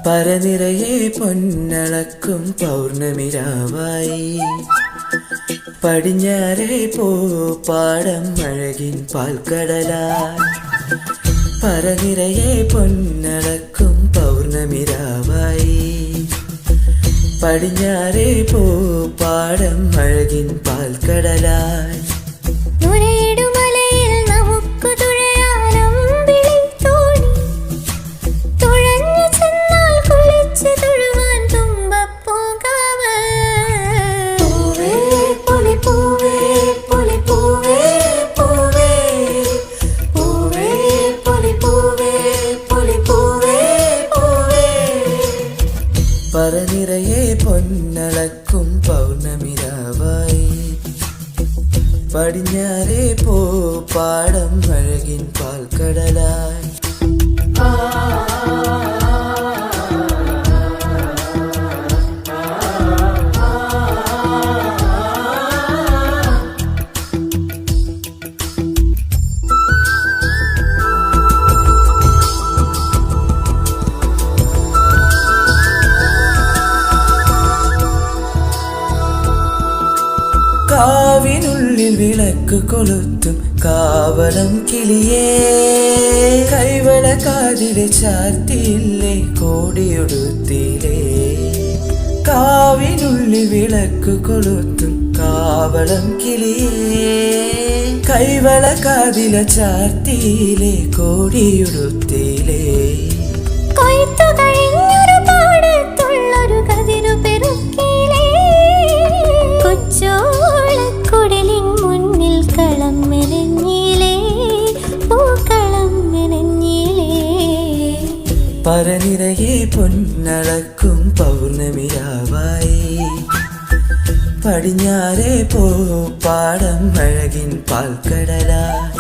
പരനിറയെ പൊന്നളക്കും പൗർണമിരാവായി പടിഞ്ഞാറേ പാടം അഴകിൻ പാൽക്കടലായി. പരനിറയെ പൊന്നളക്കും പൗർണമിരാവായി പടിഞ്ഞാറേ പാടം അഴകിൻ പാൽക്കടലായി. പരനിറയെ പൊന്നളക്കും പൗർണമിരാവായി പടിഞ്ഞാറേ പാടം അഴകിൻ പാൽക്കടലായി. കാവിനുള്ളിൽ വിളക്ക് കൊളുത്തും കാവളം കിളിയേ, കൈവള കാതിലെ ചാർത്തിയില്ലേ കോടിയൊടുത്തിലേ. കാവിനുള്ളിൽ വിളക്ക് കൊളുത്തും കാവളം കിളിയേ, കൈവള കാതിലെ ചാർത്തിയില്ലേ കോടിയൊടുത്തിലേ. പരനിറയെ പൊന്നളക്കും പൗർണമിരാവായി പടിഞ്ഞാറേ പാടം അഴകിൻ പാൽക്കടലായി.